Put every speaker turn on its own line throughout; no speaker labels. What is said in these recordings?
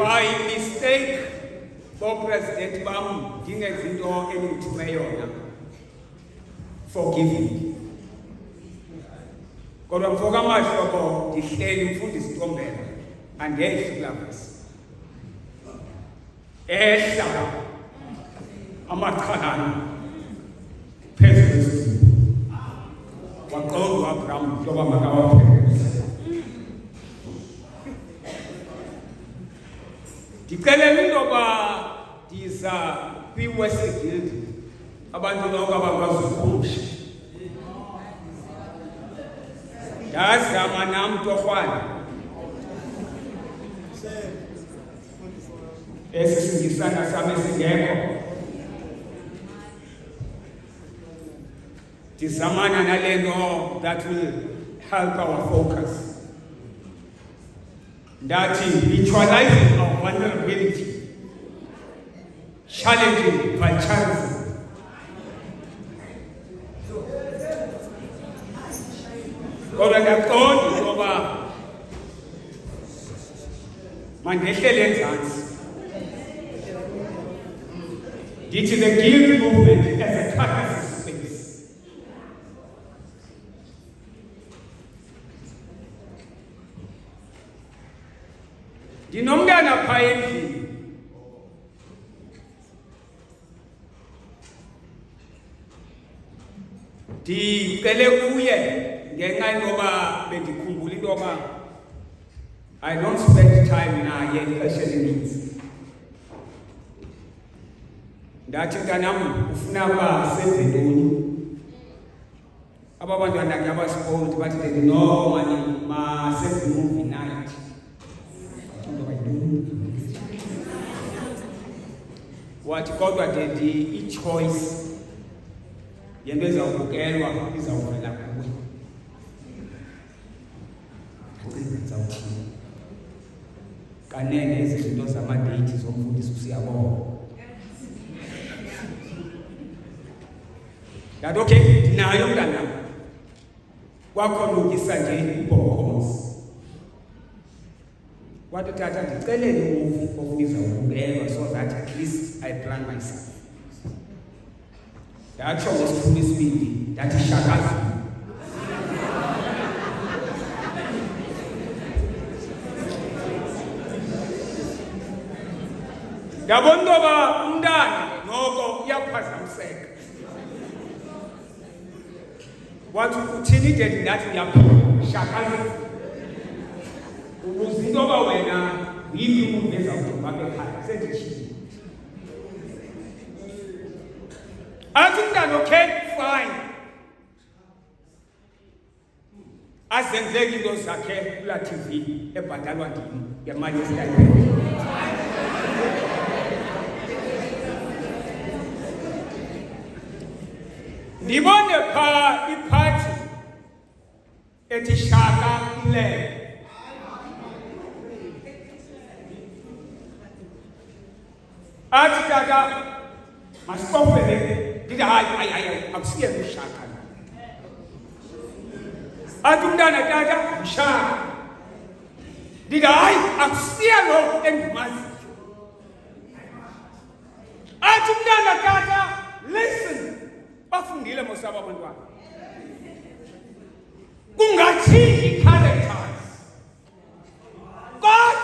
By mistake, President Bam, forgive me. Kodwa mfoka amahlobo ndihleli mfundisi Ntombela angehli kulapha. Ehla amaqhalana phezulu. Waqonda uAbraham ngoba makawaphele. Ndicela intoba ndiza kwi-Wesley Guild abantu bonke abakwazi ukukhumsha. Ndazama nam torhwana esisingisana sami esingekho. Ndizamana nale nto that will help our focus. That is neutralizing our vulnerability, challenging vulturism. Kodwa ngiyaqonda ngoba mandehlele enzansi. Ndithi the guild movement as a catharsis space. Ndinomntana phaa endlini ndicele kuye ngenxa yoba bendikhumbula into yoba I don't spend time naye ixesha elininzi. Ndathi mntanam ufuna uba senze ntoni? Aba bantwana ke abasipoti bathi no mani masenze movie night. Wathi kodwa dedi i-choice yento ezawubukelwa izawuvela kuwe. Ndizawuthini kanene izinto zamadeyithi zomfundisi usiyabona. Ndathi okay ndinayo mntanam kwakhona ukisa nje ibhokhozi. Wathi tata ndicelele movie ofisa ukubukelwa so that at least I plan myself. Ndatsho ngesikhulu isibindi ndathi shakazi. Ndabona intoba umntana noko uyaphazamiseka. Wathi uthini dedi ndathi ndiyaphila shakazi. Ukuze intoba wena yiphi umuntu ezawuthi apha ekhaya senditshile. Athi umntana okay fine. Azenzeke into zakhe kula TV ebhatalwa ndini ngemali yesitayipeni. Ndibone phaa iphathi ethi shaka ile. Athi tata masipofele ndithi hayi akusiye ushaka. Athi umntana tata mshaka. Ndithi hayi akusiye lo endimaziyo. Athi umntana tata listen bafundile mosaba abantwana. Kungathini characters kodwa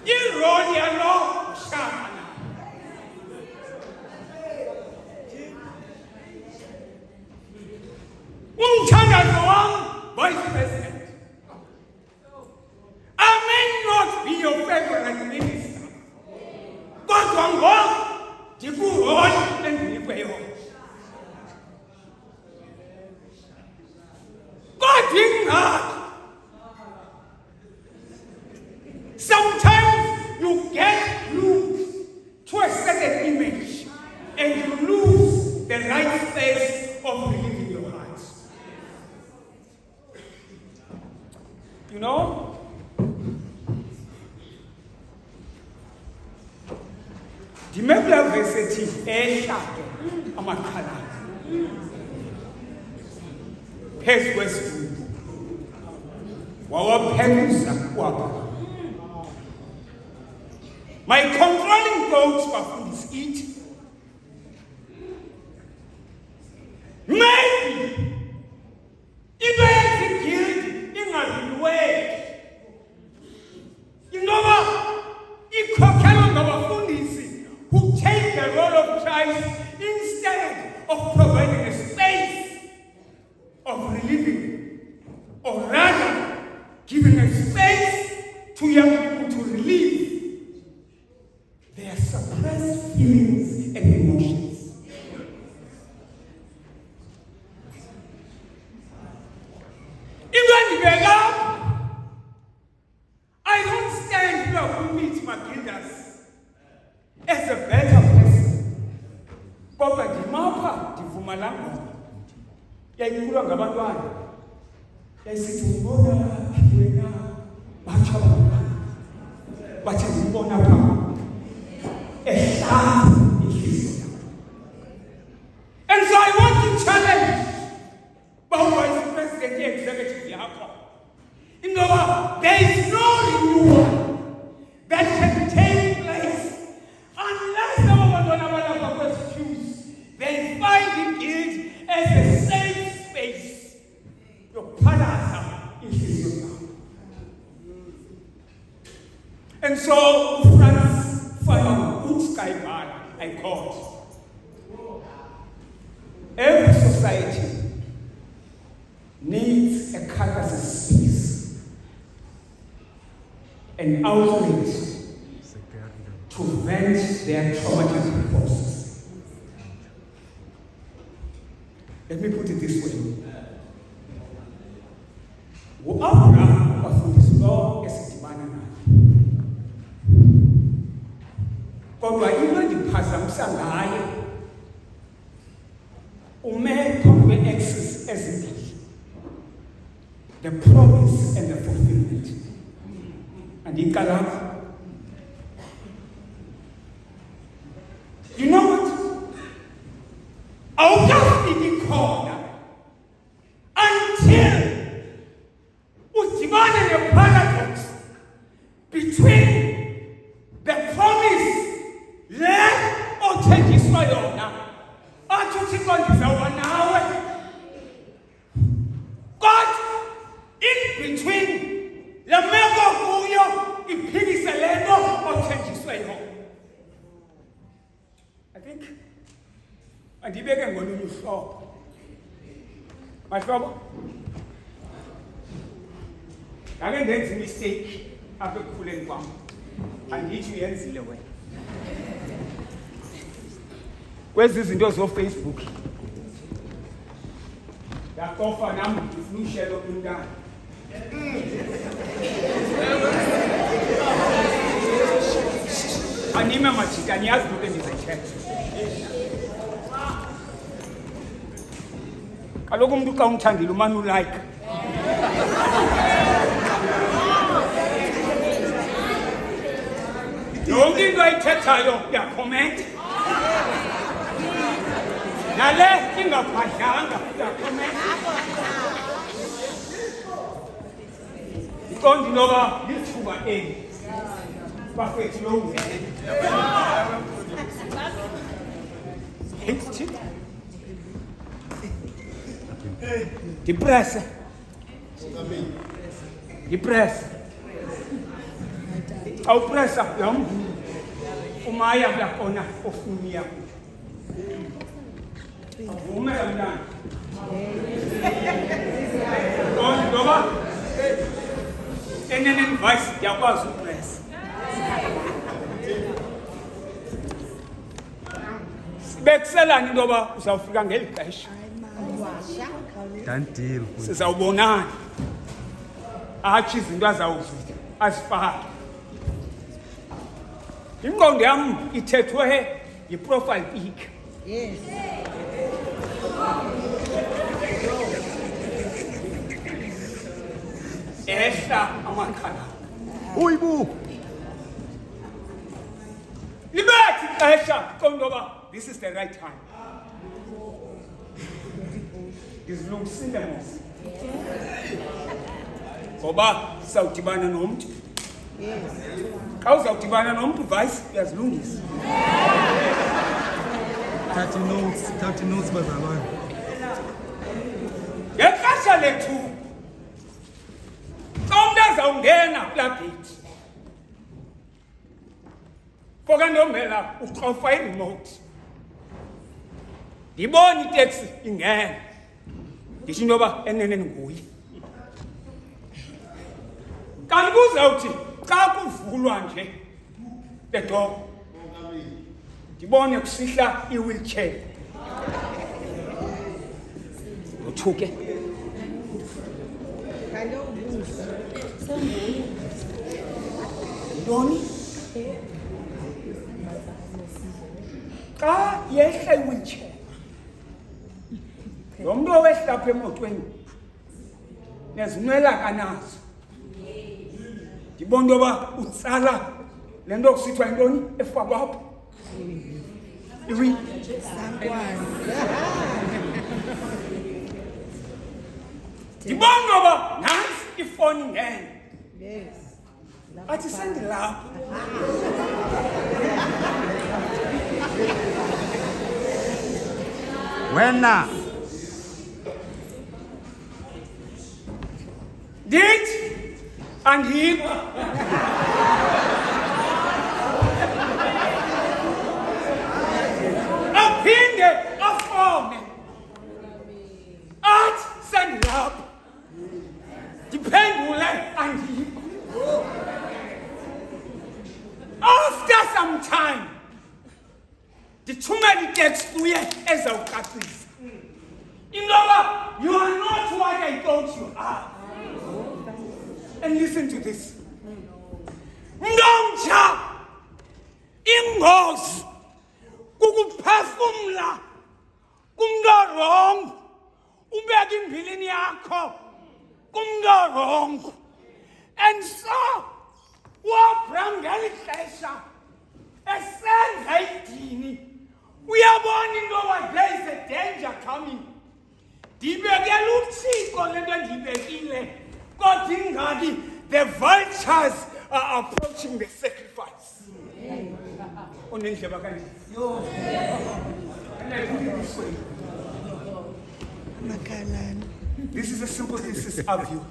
iroli yalo shaka. Umthandazo wam vice president. I may not be your favorite minister. Kodwa ngoku ndikuroli endinikweyo. Kodwa Ndimekula verse ethi ehla ke amakhala phezu kwesidubu wawapheluza kwapha. My controlling thoughts bafundisi ithi maybe into yenza guilt ingavilweki ingoba ikhokhelwa ngabafundisi who take the role of Christ instead of providing a space of relieving, or rather giving a space to young people to relieve their suppressed feelings and emotions. Even I don't stand here who meet my builders as a better person. Kodwa ndimapha ndivuma laa ngoma yayiculwa ngabantwana yayisithi ndibona wena batsho abantwana bathi ndibona phaa ehlaza ihliziyo yakho. And so I want to challenge Vice President Executive yakho ingoba there is no renewal that can take place unless abantwana balapha kwezi pews they find it as a safe space yokuphalaza inhliziyo zabo. And so France found good sky bar I called. Every society needs a catharsis space, an outlet to vent their traumatic forces. Let me put it this way. Abraham bafundisi lo esidibana naye. Kodwa into endiphazamisa ngaye ume phambi kwe-axis ezimbili. The promise and the fulfillment. And in Kalab, you know what? I'll just be called until Udimana the paradox between the promise le othenjiswa yona athi uThixo ndizawuba nawe. God in between la meko kuyo iphikise lento othenjiswe yona. I think andibeke ngolunye uhlobo. Mahlobo ake ndenze mistake apha ekukhuleni kwam andithi uyenzile wena kwezi zinto zo-Facebook yakofa nam ndifuna ushelo kumntana anime majika niyazi into endizayithetha. Kaloku umntu xa umthandile umane ulike. Yonke into ayithethayo uyakhomenta. Nale ingabhadlanga uyakhomenta. Iqondi loba lithuba eli bafethu longene. Depressa. Depressa. Au pressa yam. Umaya yakona ofunia. Uma yamna. On doba. Enenen vice yakwazi upress. Bekselani ndoba uzawufika ngeli xesha.
Dantil.
Sizawubonana. Athi izinto azawuzitha asifake. Ingqondo yam ithethwe yi-profile pic.
Yes.
Ehla amakhala.
Uyibu.
Liberty This is the right time. Ngizilungisile mos. Ngoba sawudibana nomuntu. Yes. Xa uzawudibana nomuntu vice uyazilungisa.
30 notes bazalwane.
Ngexesha lethu. Xa umuntu azawungena kulaa gate. Foka ndombela uxofa i-remote. Ndibona iteksi ingena. Ndisho into yoba eneneni nguye. Kanti kuzawuthi xa kuvulwa nje the door ndibone kusihla i-wheelchair. Uthuke. Ntoni? Xa yehla i-wheelchair lo muntu owehla apha emotweni nezinwela kanazo ndibona into yoba utsala le nto kusithiwa yintoni efakwa apho ndibona into yoba nantsi ifoni ngene athi sendilapha.
Wena
ndithi andikwa aphinde afome athi sendilapha ndiphendule andikho. After some time ndithumela itext kuye ezawucacisa into yoba you are not what I thought you are. And listen to this. Ndomja ingozi kukuphefumla kumntu wrong ubeka imbilini yakho kumntu wrong. And so wabram ngeli xesha esenza idini uyabona into yoba there is a danger coming. Ndibekela uThixo le nto ndiyibekile kodwa ingaki the vultures are approaching the sacrifice. Unendleba kanje. This is a simple thesis of you.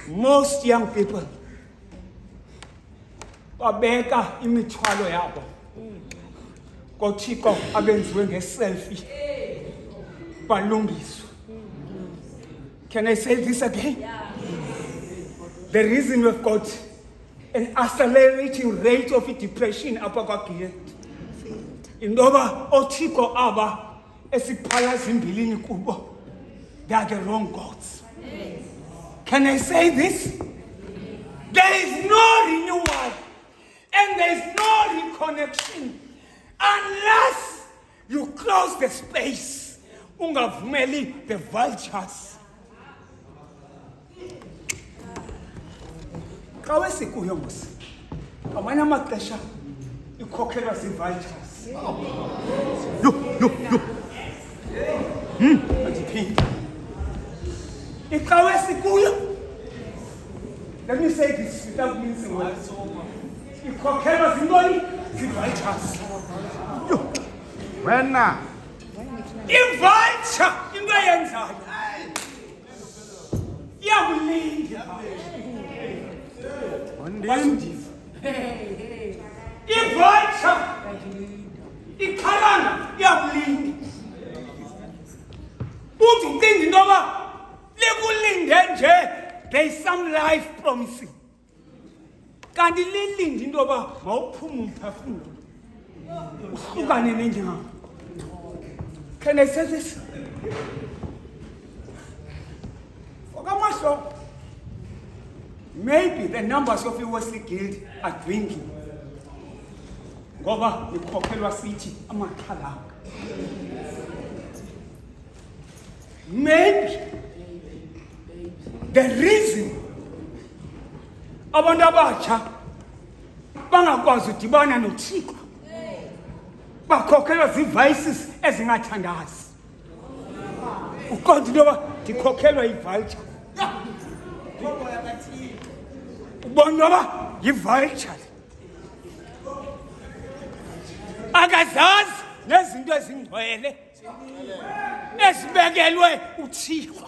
Most young people babeka imithwalo yabo koThixo abenziwe ngeselfie balungiswe. Can I say this again? The reason we've got an accelerating rate of depression apha kwaGiyet indoba oThixo aba esiphalaza imbilini kubo they are the wrong gods. Can I say this? There is no renewal and there is no reconnection unless you close the space. Ungavumeli the vultures. Xa wesikuyo mos amanye amaxesha ikhokhelwa zii-vultures. Andiphinde ixa wesikuyo. Let me say this without mincing words. Ikhokhelwa zintoni? Zii-vultures.
wena
I-vulture into eyenzayo iyakulinda.
ondini
I-vulture ikhalanga iyakulinda. Uthi ucinga into yoba likulinde nje there is some life promising. Kanti lilinde into yoba mawuphume umphefumlo uhlukane nenyama. Can I say this? Okamahlo, maybe the numbers of the Wesley Guild are dwindling. Ngoba nikhokhelwa sithi amaxhala. Maybe the reason abantu abatsha bangakwazi udibana noThixo. Bakhokhelwa zivices ezingathandazi. Uqonda into yoba ndikhokhelwa yi-vulture. Ubona noba yi-vulture. Akazazi nezinto ezingcwele ezibekelwe uThixo.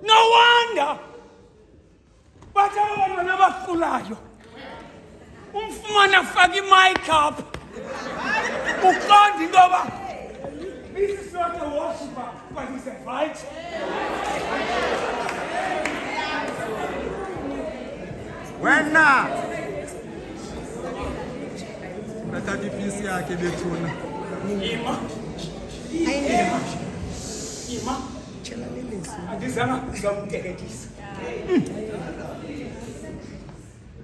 No wonder bathi abantwana abaqulayo umfumana afake i-make-up. Uqonda into yoba this is not a worshiper, but it's a vulture.
Wena bathatha ipisi yakhe bethuna.
Ima andizanga kuzamkelekisa.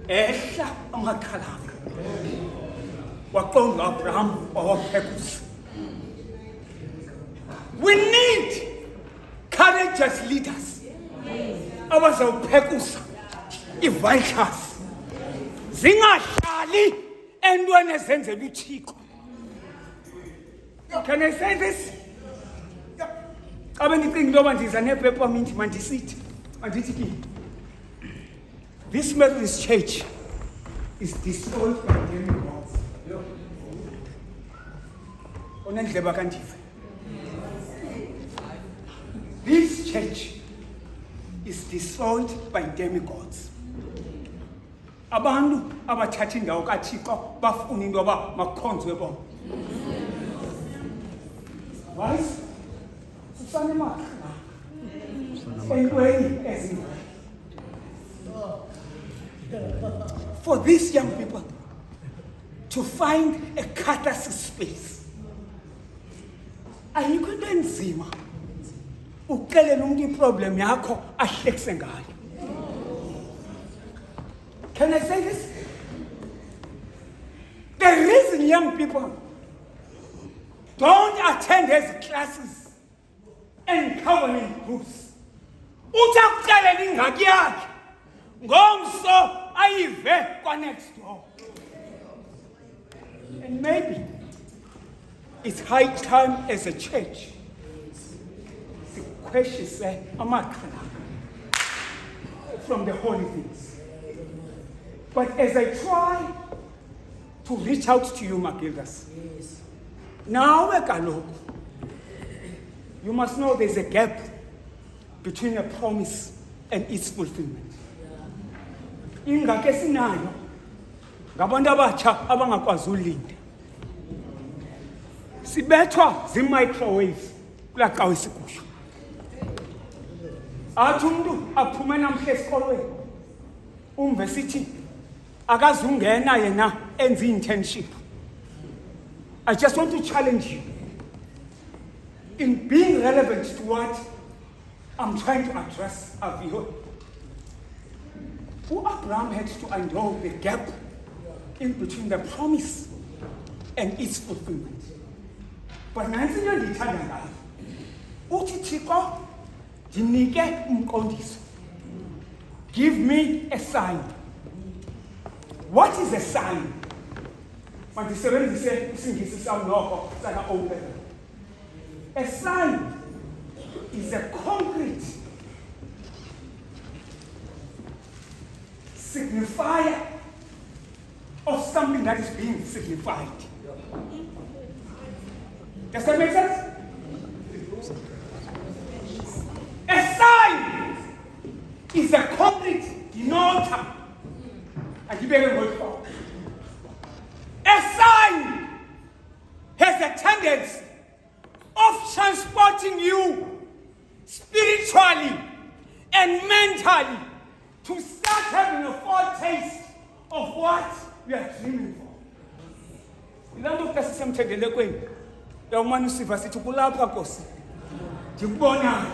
Ehla amakhalanga waqonda Abraham wawaphekusa. We need courageous leaders abazawuphekusa i-vultures zingahlali entweni ezenzela uThixo. Can I say this? Xa bendicinga into yoba ndiza nepeppermint mandisithi mandithi ki this Methodist church is destroyed by demigods. Onendleba kandive. This church is destroyed by demigods. Abantu abathatha indawo kaThixo bafuna into yoba makukhonzwe bona. Right? Susane makha. Entweni ezingcwele. For these young people to find a catharsis space. Ayikho into enzima uxelela umuntu iproblem yakho ahlekise ngayo. Can I say this? The reason young people don't attend these classes and covenant groups, uthi akuxelela ingxaki yakhe ngomso ayive kwa-next door. And maybe it's high time as a church sikhweshise amakhala from the holy things. But as I try to reach out to you, Magildas, now you must know there's a gap between a promise and its fulfillment. Ingake sinayo ngabantu abatsha abangakwazi ulinda. Sibethwa zi-microwaves kulaa cawa isigusha. Athi umntu aphume namhla esikolweni umve sithi akazungena yena enze internship. I just want to challenge you in being relevant to what I'm trying to address. Abraham had to endure the gap in between the promise and its fulfillment. But nansi into ndiyithanda ngayo uthi Thixo ndinike umqondiso. Give me a sign. What is a sign? Mandisebenzise isingisi sam noko saka open. A sign is a concrete signifier of something that is being signified. Does that make sense? A sign is a concrete denoter. And you better word for. A sign has a tendency of transporting you spiritually and mentally to start having a foretaste of what we are dreaming for. Ilando kasisemthendele kweni. Yawumane usiva sithi kulapha Nkosi. Ndikubona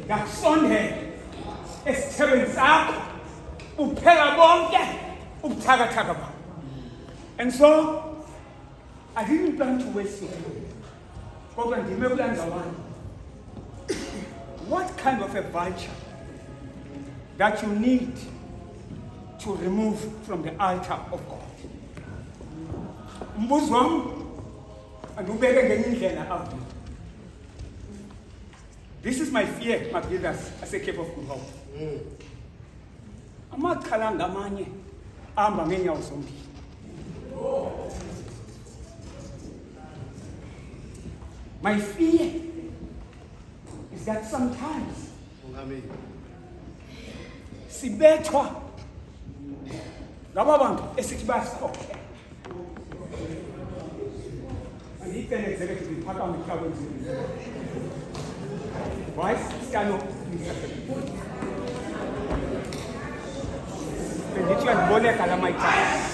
ngakusondela esithebeni sakho uphela bonke ubuthakathaka bakho. And so I didn't plan to waste your time. Kodwa ndime kulanda wami. What kind of a vulture that you need to remove from the altar of God. Umbuzo wami andubeke ngenye indlela avile. This is my fear, my brothers, as a Cape of Good Hope. Amakhalanga amanye ahamba ngeenyawo zombili. My fear is that sometimes sibethwa laba bantu esithi basikhokhela. Andicela executive iphakame emhlabeni. Vice, stand up, please. Bendithi uyandiboleka la mic.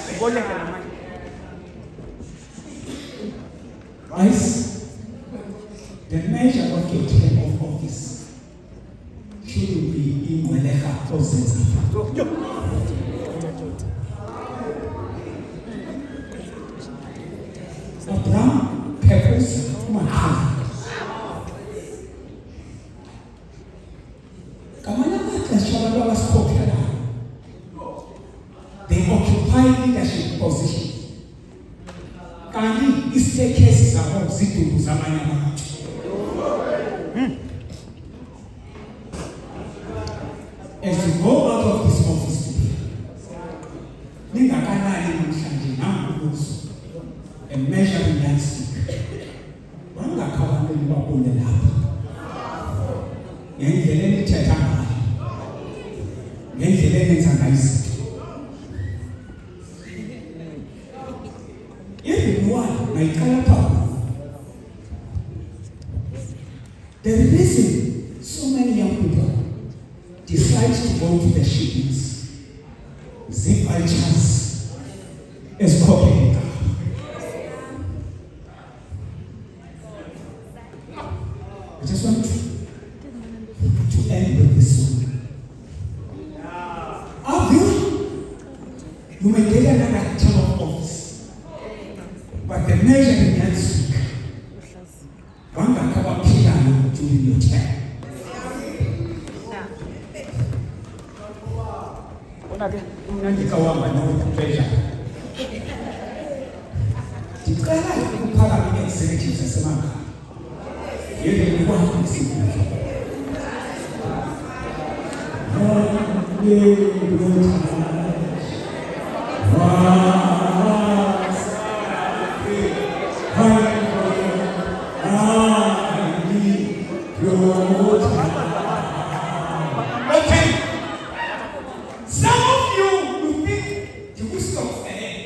Ndiboleka la mic.
Vice, the measure of your term of office shouldn't be in Weleha or Zimbabwe. Abraham purpose Makala. They occupy leadership positions. Kandi istaircase zabo zidudu zamanye abantu. As you go out of this office today, ningakanani namhlanje nambuzo a measuring yardstick. Wangakhabaneli babone lapha. Ngendlela enithetha ngayo. Ngendlela enenza ngayo izinto. The reason so many young people decide to go to the shootings, zip vultures, is copying. I just want to end with this one. You may get another term of office, but the measure in that speak. During your time. Unandikawamba pleasure. Ndicela ukuphakama executive zasemanga. Yeke nikwazi isikhathi.
Okay. Some of you will think you will stop there.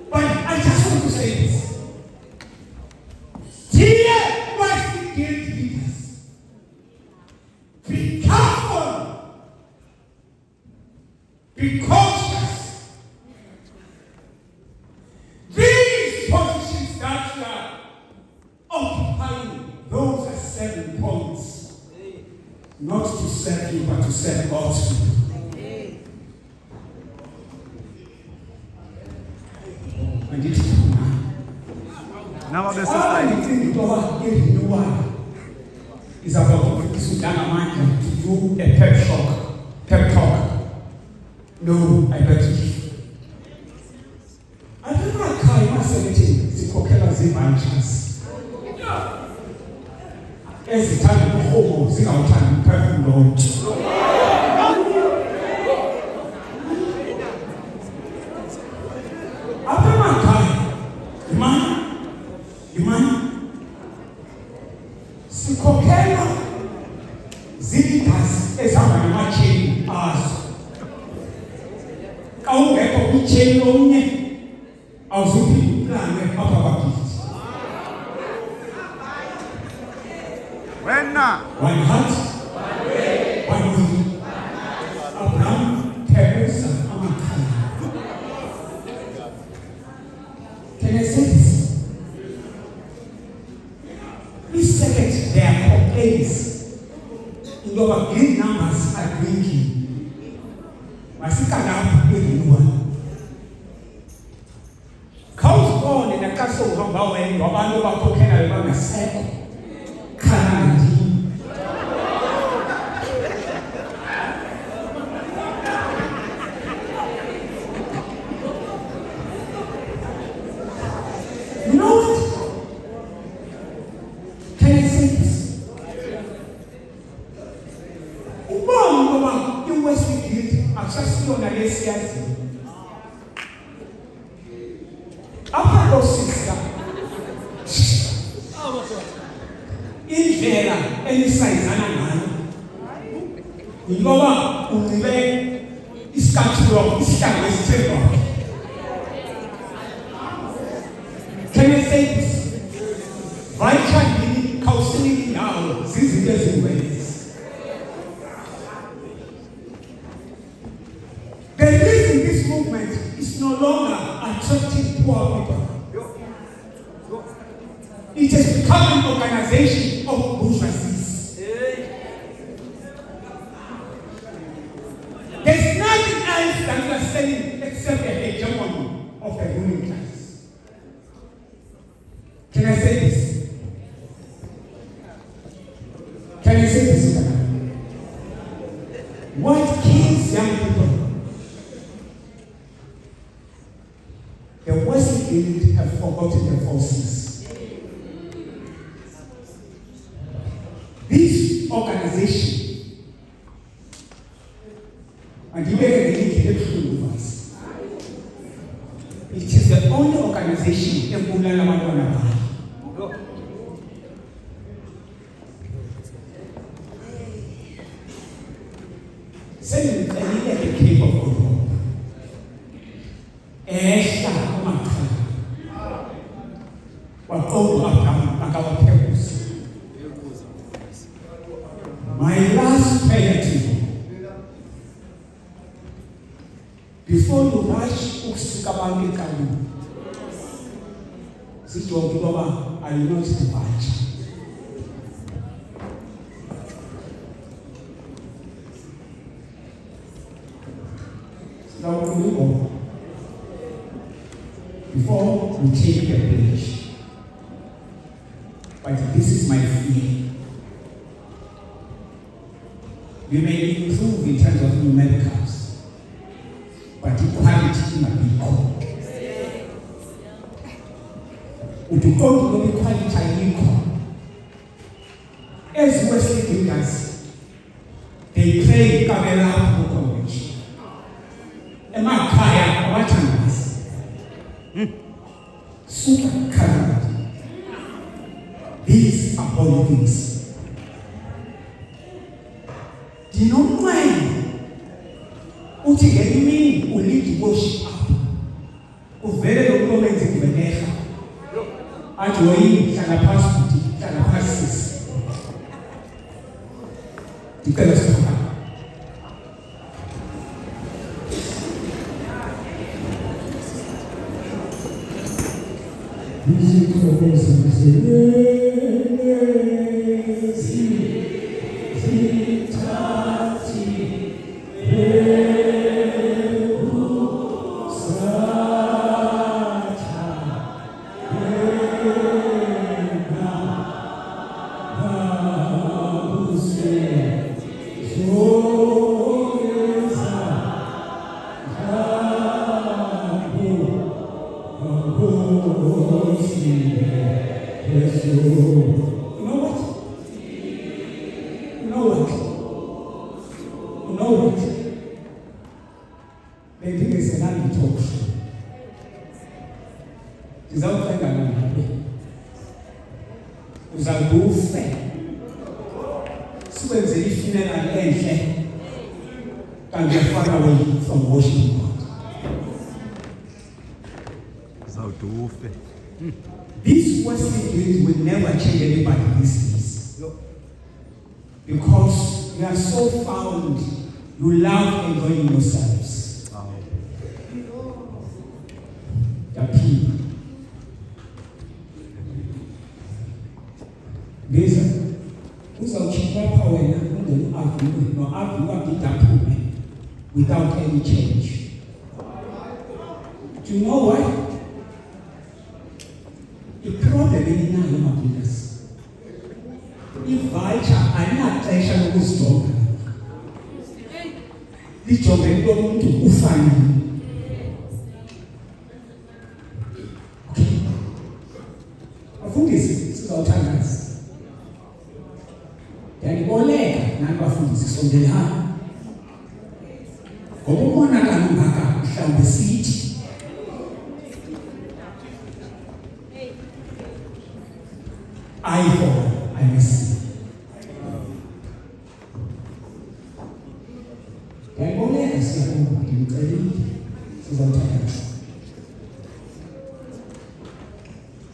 But I just want to say this. Dear Wesley Guild leaders, be careful. Be cautious. These positions that you are occupying, those are 7 points. Not to serve you, but to serve God's people. And it is
Now this is like
is about Ndlangamandla to do a pep talk. No, I bet you. I don't know how you must say it. Zikhokhela zivantures. Ezithanda uhomo zingawuthandi umphefumulo wethu. Apha emakhaya, yimani, sikhokhela zileaders ezihamba namatsheyini azo. Xa ungekho kwitsheyini omnye, awuzuphinde uplane apha kwakithi.
When now?
One heart, one will. Abraham purpose Amakala. Can I say this? This second, there are complaints. In our green numbers are drinking. Masikala everyone. Count on in a castle of Hawaii, Wabando Bakokena, Wabanga Seko. esiyazi. Apha lo sister. Indlela enisayizana ngayo. Ngoba unxibe isikatulo isihlangu esithengwa. Can I say this? Vayichandini khawusiniki nawo zizinto ezingenzi. The reason this movement is no longer attracting poor people. It has become an organization of bourgeoisies. There's nothing else that we are selling except the hegemony of the ruling class. Can I say this? Can I say this? What kills young people? The Wesley elite have forgotten their forces. This organization, and you it is the only organization in Ndlangamandla. Saying that he had the Cape of Good Hope. My last prayer to you, before you rush ukusikabange kalu, sijonge baba, I will not depart. Now, before we take the pledge, but this is my fear. We may improve in terms of numericals, but equality might be equal. If you go to the equality equal, as Wesley leaders, they play Kabela College. Am I kaya what super current. These are all things. Do you know why? Uthi ngemini ulead worship up. Uvele lo moment ngibeneha. Athi woyini hlala phansi futhi, hlala phansi sisi. Dicela sipha. Music for us. This Wesley dreams will never change anybody these days. Because you are so found, you love enjoying yourselves. The people. Listen, without any change. Do you know why? The problem is now, my leaders. If I'm not trying to stop, this job is going to find. Okay. I think this is our time. Then you go leg, now I think this is on the hand. mhlawumbe sithi I miss. Ngiyabonga siyabonga ngicela sizawuthatha.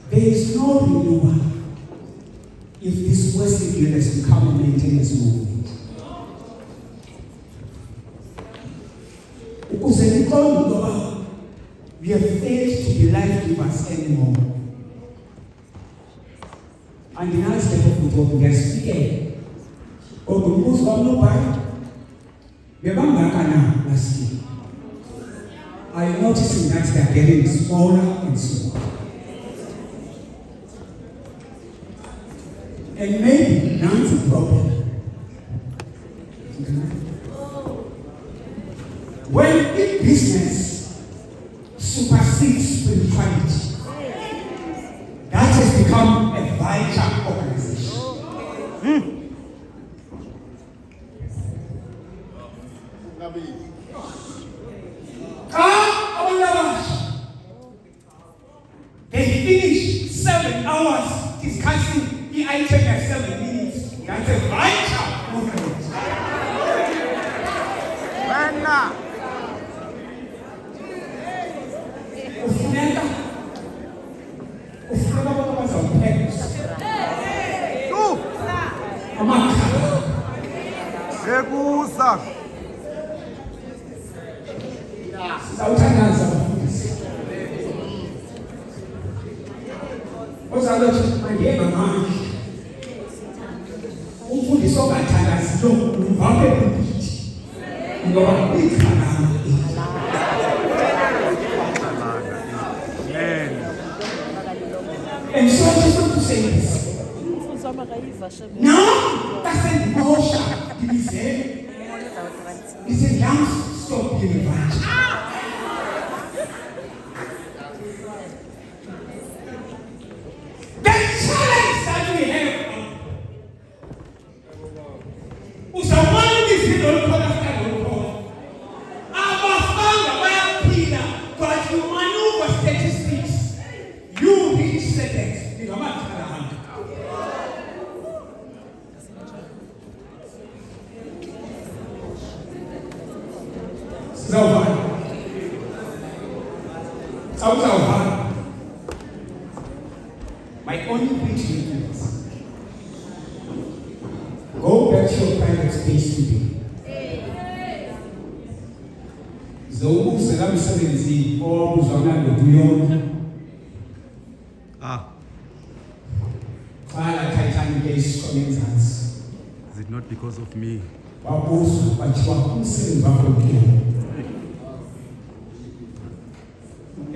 There is no renewal if this Wesley leaders will come and maintain this movement. Ukuze niqonde ngoba we have failed to be life givers anymore. Andinazile ukuthi ngiyasifikela. Kodwa umbuzo wami nobani bebangaka na last year. Are you noticing that they are getting smaller and smaller? And maybe that's the problem. When big business supersedes spirituality, that has become a vital organization. They finish 7 hours discussing the item at 7 minutes. That's a vital movement. Sizawuthandaza abafundisi. Ozalothi mandiyeva manje. Umfundisi ongathandazi lo uvame ukuthi ngoba ikhana. And so I just want to say this. Now, that's a motion. He said, young, stop giving back. The challenge that we have. Usamani is don't call after don't call. Our father, why Peter, but you maneuver statistics. You reach seconds. You know what? My only plea to you is go back to your private space today. Zokuze kamsebenzi obuzwana ngokuyona. Qala Titanic esomenzansi.
Is it not because of me?
Wabuza bathiwa umsebenzi wakho ngeke.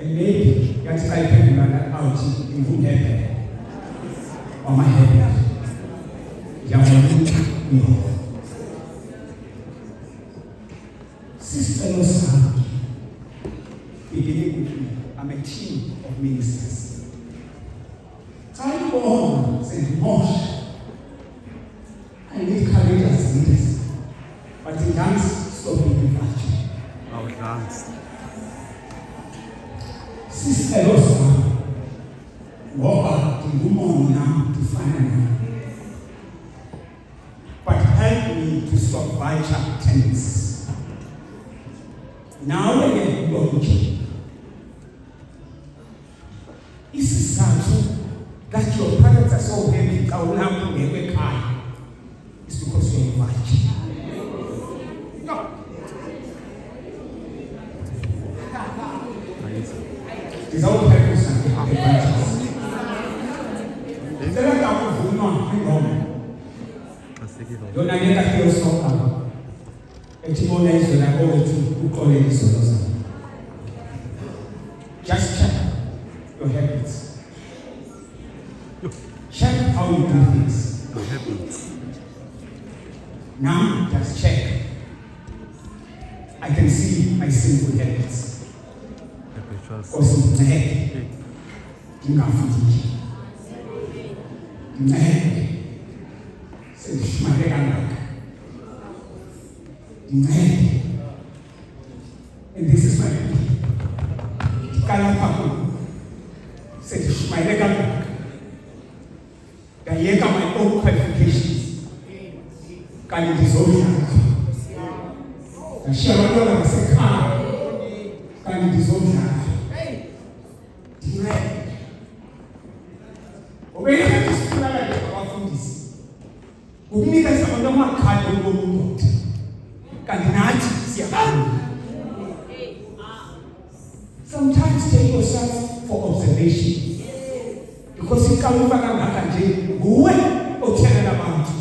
And maybe that's why people are not out in good heaven. Or my heaven. Sister Losa, beginning with me, I'm a team of ministers. I go on, said Mosh. I need courageous leaders. But the dance stop being virtue.
Our dance.
Sister Losa, ngoba ngingumoni nami kufana. But help me to stop vital tendencies. Now again, Lord, isizathu that your parents are so happy xa ulapho ngekwe ekhaya is because you're invited. Ndizawuphephisa nge-advantage. Ndicela kakuvunwa ingoma. Yona ngeka kuyosoka. Ethibona izwe lakho wethu uqole izono zakho. Just check your habits. Check how you do things.
Your habits.
Now, just check. I can see my sinful habits. Because ngeke ngingafundiki. Ngeke sengishimale kangaka. Ngeke. And this is my kalapha sendishumayele kangaka ndayeka my own qualifications kanti ndizodlala ndashiya abantwana basekhaya kanti ndizodlala ndinqele obeyeke ndisifunana njengabafundisi ngokunikeza abantu amakhadi okobudoda kanti nathi siyabona. Sometimes take yourself for observation. Because ikalufa kangaka nje nguwe othelela abantu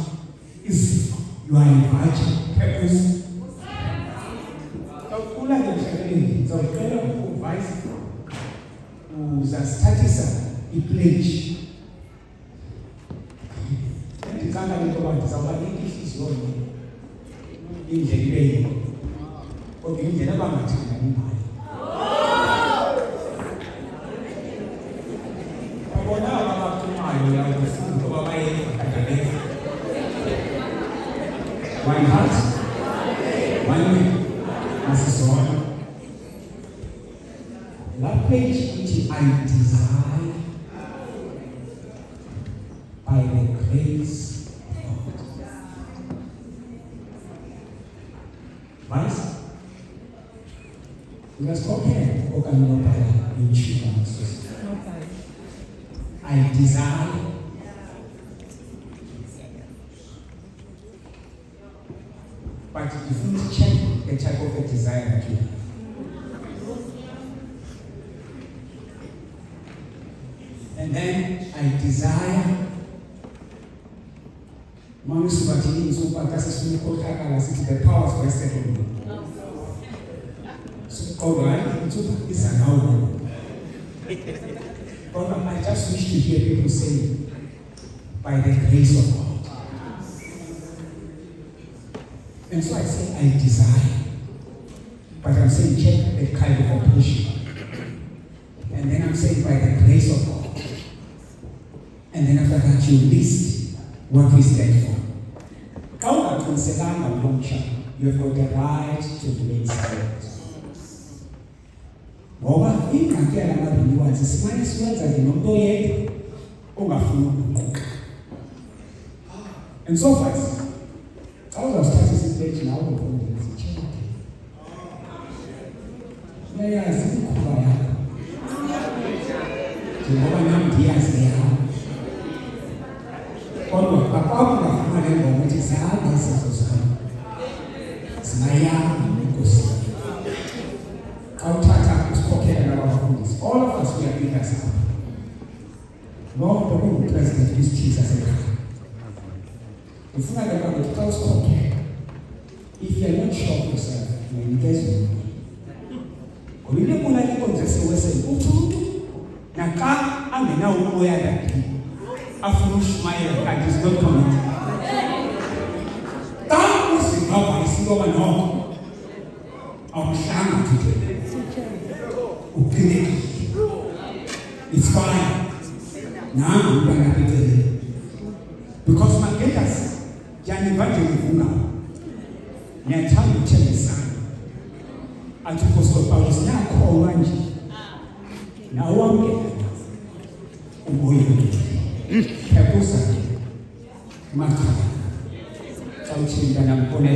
izifo. You are invited. Purpose. Kula ngemhlabeni zawucela ukuvayisa uzasithathisa i-pledge. Ndicanga into yoba ndizawubanika ihliziyo indlela ibeyiyo kodwa indlela abangathangani ngayo. One heart, one way, asizona. That page which I desire by the grace of God. Right? You guys okay? Or can you not buy in I desire but if you check the type of a desire that you have. And then I desire Mami Subatini the powers vested on me. So alright, it's an hour. But I just wish to hear people say, by the grace of God. And so I say, I desire. But I'm saying, check the kind of operation. And then I'm saying, by the grace of God. And then after that, you list what we stand for. You have got the right to remain silent. Ngoba ingxaki yalamaduluwazi simane siwenza nento yedwa ongafuni ukuquka. And so far, I was starting this page now on the church. Yayazi ukuba yakho. Ngoba nami ndiyazi yakho. Kodwa akakufuna le ngoma ukuthi sabe isenzo sakho. Sinayami inkosi. All of us, we are leaders. Lord, the president is Jesus. If you are not sure of yourself, you will get me. When you want to say, Naka, I'm now aware that I finish my life is not coming. That was the power I see over now. I'm trying to do. It's fine. Now we're going to be there. Because my gators, Johnny Vajay now. Near time you tell me, son. I took us to Paul's now call Ranji. Now one get. Pepusa. Mata. Something that I'm going to